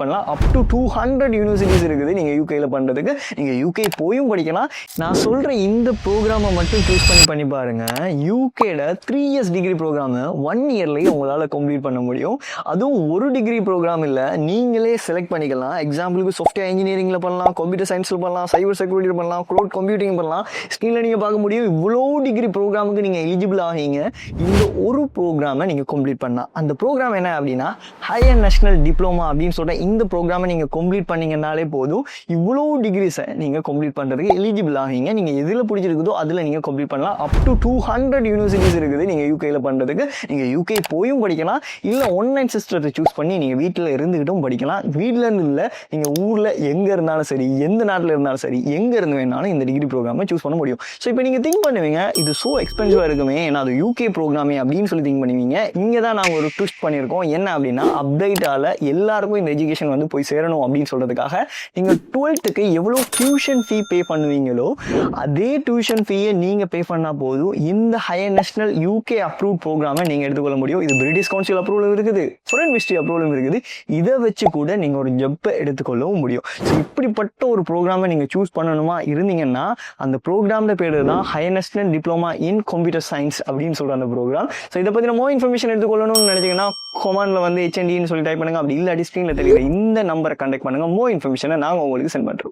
பண்ணலாம். Up to 200 universities இருக்குது நீங்கள் யூகேல பண்ணுறதுக்கு. நீங்கள் யூகே போயும் படிக்கலாம். நான் சொல்கிற இந்த ப்ரோக்ராமை மட்டும் சூஸ் பண்ணி பாருங்க. யூகேட 3 இயர்ஸ் டிகிரி ப்ரோக்ராமை 1 இயர்லேயே உங்களால் கம்ப்ளீட் பண்ண முடியும். அதுவும் ஒரு டிகிரி ப்ரோக்ராம் இல்லை, நீங்களே செலக்ட் பண்ணிக்கலாம். எக்ஸாம்பிளுக்கு சாஃப்ட்வேர் இன்ஜினியரிங்கில் பண்ணலாம், கம்ப்யூட்டர் சயின்ஸில் பண்ணலாம், சைபர் செக்யூரிட்டி பண்ணலாம், க்ளவுட் கம்ப்யூட்டிங் பண்ணலாம். ஸ்க்ரீனில் நீங்கள் பார்க்க முடியும் இவ்வளோ டிகிரி ப்ரோக்ராமுக்கு நீங்கள் எலிஜிபிள் ஆகீங்க. இந்த ஒரு ப்ரோக்ராமை நீங்கள் கம்ப்ளீட் பண்ணலாம். அந்த ப்ரோக்ராம் என்ன அப்படின்னா ஹையர் நேஷனல் டிப்ளமா அப்படின்னு சொல்கிற இந்த ப்ரோக்ராமை நீங்கள் கம்ப்ளீட் பண்ணீங்கன்னாலே போதும், இவ்வளோ டிகிரிஸை நீங்கள் கம்ப்ளீட் பண்ணுறதுக்கு எலிஜிபிள் ஆகீங்க. நீங்கள் எதில் பிடிச்சிருக்குதோ அதில் நீங்கள் கம்ப்ளீட் பண்ணலாம். அப் டு 200 யூனிவர்சிட்டிஸ் இருக்குது நீங்கள் யூகேல பண்ணுறதுக்கு. நீங்கள் யூகே போயும் படிக்கலாம், இல்லை ஆன்லைன் சிஸ்டத்தை சூஸ் பண்ணி நீங்கள் வீட்டில் இருந்துக்கிட்டும் படிக்கலாம். வீட்டில் இருந்து இல்லை, நீங்கள் ஊரில் எங்கே இருந்தாலும் சரி, எந்த நாட்டில் இருந்தாலும் சரி, எங்கே இருந்து வேணாலும் இந்த டிகிரி ப்ரோக்ராமை சூஸ் பண்ண முடியும். ஸோ இப்போ நீங்கள் திங்க் பண்ணுவீங்க, இது ஸோ எக்ஸ்பென்சிவாக இருக்குமே, ஏன்னா அது யூகே ப்ரோக்ராமே அப்படின்னு சொல்லி திங்க் பண்ணுவீங்க. இங்கே தான் நாங்கள் ஒரு ட்விஸ்ட் பண்ணியிருக்கோம். என்ன அப்படின்னா அப்டேட்டால் எல்லாருக்கும் இந்த எஜுகேஷன் வந்து போய் சேரணும் அப்படின்னு சொல்கிறதுக்காக நீங்கள் 12க்கு எவ்வளோ டியூஷன் ஃபீ பே பண்ணுவீங்களோ அதே டியூஷன் ஃபீயை நீங்கள் பே பண்ணால் போதும், இந்த ஹையர் நேஷனல் யூகே அப்ரூவ் ப்ரோக்ராமை நீங்கள் எடுத்துக்கொள்ள முடியும். இது பிரிட்டிஷ் கவுன்சில் அப்ரூவலும் இருக்குது, ஃபாரின் மினிஸ்ட்ரி அப்ரூவலும் இருக்குது. இதை வச்சு கூட நீங்கள் ஒரு ஜப்பை எடுத்துக்கொள்ளவும் முடியும். ஸோ இப்படிப்பட்ட ஒரு ப்ரோக்ராமை நீங்கள் சூஸ் பண்ணணுமா இருந்தீங்கன்னா அந்த ப்ரோக்ராமோட பேர் தான் higher national diploma in computer science அப்படின்னு சொல்கிற அந்த ப்ரோக்ராம். ஸோ இதை பற்றின மோர் இன்ஃபர்மேஷன் எடுத்துக்கொள்ளணும்னு நினச்சிங்கன்னா கொமாண்டில் வந்து HNDன்னு சொல்லி டைப் பண்ணுங்க. அப்படி இல்லாட்டி ஸ்க்ரீனில் தெரியுற இந்த நம்பரை கான்டாக்ட் பண்ணுங்க. மோர் இன்ஃபர்மேஷனை நாங்கள் உங்களுக்கு சென்ட் பண்ணுறோம்.